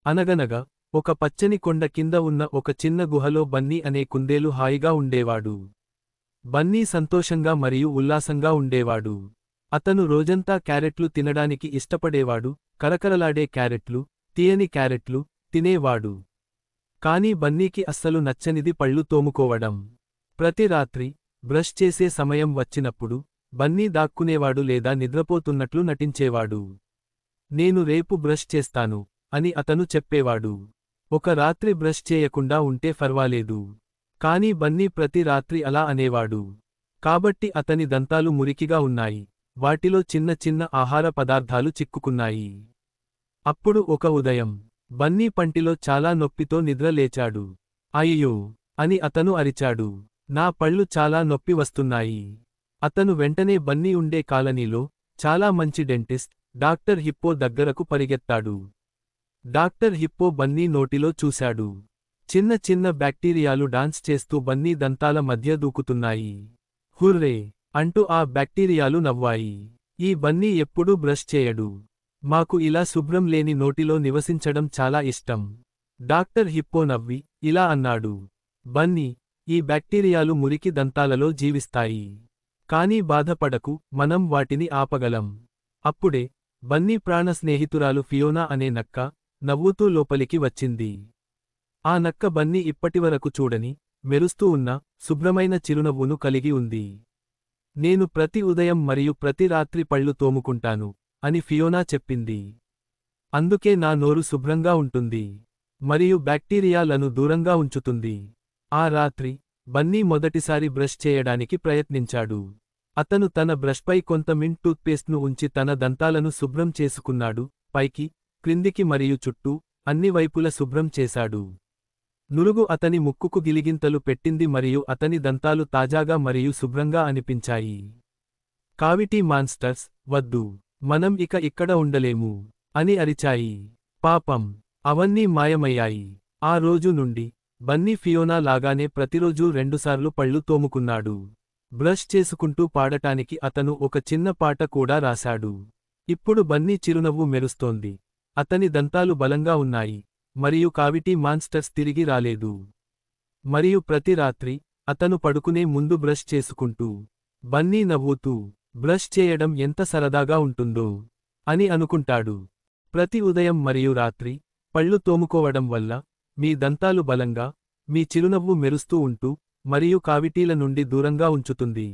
అనగనగా ఒక పచ్చని కొండ కింద ఉన్న ఒక చిన్న గుహలో బన్నీ అనే కుందేలు హాయిగా ఉండేవాడు. బన్నీ సంతోషంగా మరియు ఉల్లాసంగా ఉండేవాడు. అతను రోజంతా క్యారెట్లు తినడానికి ఇష్టపడేవాడు, కరకరలాడే క్యారెట్లు, తీయని క్యారెట్లు తినేవాడు. కాని బన్నీకి అస్సలు నచ్చనిది పళ్ళు తోముకోవడం. ప్రతి రాత్రి బ్రష్ చేసే సమయం వచ్చినప్పుడు బన్నీ దాక్కునేవాడు లేదా నిద్రపోతున్నట్లు నటించేవాడు. నేను రేపు బ్రష్ చేస్తాను అని అతను చెప్పేవాడు. ఒక రాత్రి బ్రష్ చేయకుండా ఉంటే ఫర్వాలేదు. కాని బన్నీ ప్రతి రాత్రి అలా అనేవాడు. కాబట్టి అతని దంతాలు మురికిగా ఉన్నాయి, వాటిలో చిన్న చిన్న ఆహార పదార్థాలు చిక్కుకున్నాయి. అప్పుడు ఒక ఉదయం బన్నీ పంటిలో చాలా నొప్పితో నిద్ర లేచాడు. అయ్యో అని అతను అరిచాడు. నా పళ్ళు చాలా నొప్పి వస్తున్నాయి. అతను వెంటనే బన్నీ ఉండే కాలనీలో చాలా మంచి డెంటిస్ట్ డాక్టర్ హిప్పో దగ్గరకు పరిగెత్తాడు. డాక్టర్ హిప్పో బన్నీ నోటిలో చూశాడు. చిన్న చిన్న బ్యాక్టీరియాలు డాన్స్ చేస్తూ బన్నీ దంతాల మధ్య దూకుతున్నాయి. హుర్రే అంటూ ఆ బ్యాక్టీరియాలు నవ్వాయి. ఈ బన్నీ ఎప్పుడూ బ్రష్ చేయడు. మాకు ఇలా శుభ్రం లేని నోటిలో నివసించడం చాలా ఇష్టం. డాక్టర్ హిప్పో నవ్వి ఇలా అన్నాడు. బన్నీ, ఈ బ్యాక్టీరియాలు మురికి దంతాలలో జీవిస్తాయి. కానీ బాధపడకు, మనం వాటిని ఆపగలం. అప్పుడే బన్నీ ప్రాణ స్నేహితురాలు ఫియోనా అనే నక్క నవ్వుతూ లోపలికి వచ్చింది. ఆ నక్క బన్నీ ఇప్పటివరకు చూడని, మెరుస్తూ ఉన్న శుభ్రమైన చిరునవ్వును కలిగి ఉంది. నేను ప్రతి ఉదయం మరియు ప్రతి రాత్రి పళ్ళు తోముకుంటాను అని ఫియోనా చెప్పింది. అందుకే నా నోరు శుభ్రంగా ఉంటుంది మరియు బ్యాక్టీరియాలను దూరంగా ఉంచుతుంది. ఆ రాత్రి బన్నీ మొదటిసారి బ్రష్ చేయడానికి ప్రయత్నించాడు. అతను తన బ్రష్పై కొంత మింట్ టూత్పేస్ట్ను ఉంచి తన దంతాలను శుభ్రం చేసుకున్నాడు. పైకి, క్రిందికి మరియు చుట్టూ అన్ని వైపుల శుభ్రం చేశాడు. నురుగు అతని ముక్కుకు గిలిగింతలు పెట్టింది మరియు అతని దంతాలు తాజాగా మరియు శుభ్రంగా అనిపించాయి. కావిటీ మాన్స్టర్స్, వద్దు, మనం ఇక ఇక్కడ ఉండలేము అని అరిచాయి. పాపం, అవన్నీ మాయమయ్యాయి. ఆ రోజు నుండి బన్నీ ఫియోనా లాగానే ప్రతిరోజూ రెండుసార్లు పళ్ళు తోముకున్నాడు. బ్రష్ చేసుకుంటూ పాడటానికి అతను ఒక చిన్న పాట కూడా రాశాడు. ఇప్పుడు బన్నీ చిరునవ్వు మెరుస్తోంది. అతని దంతాలు బలంగా ఉన్నాయి మరియు కావిటీ మాన్స్టర్స్ తిరిగి రాలేదు. మరియు ప్రతి రాత్రి అతను పడుకునే ముందు బ్రష్ చేసుకుంటూ బన్నీ నవ్వుతూ బ్రష్ చేయడం ఎంత సరదాగా ఉంటుందో అని అనుకుంటాడు. ప్రతి ఉదయం మరియు రాత్రి పళ్ళు తోముకోవడం వల్ల మీ దంతాలు బలంగా, మీ చిరునవ్వు మెరుస్తూ ఉంటూ మరియు కావిటీల నుండి దూరంగా ఉంచుతుంది.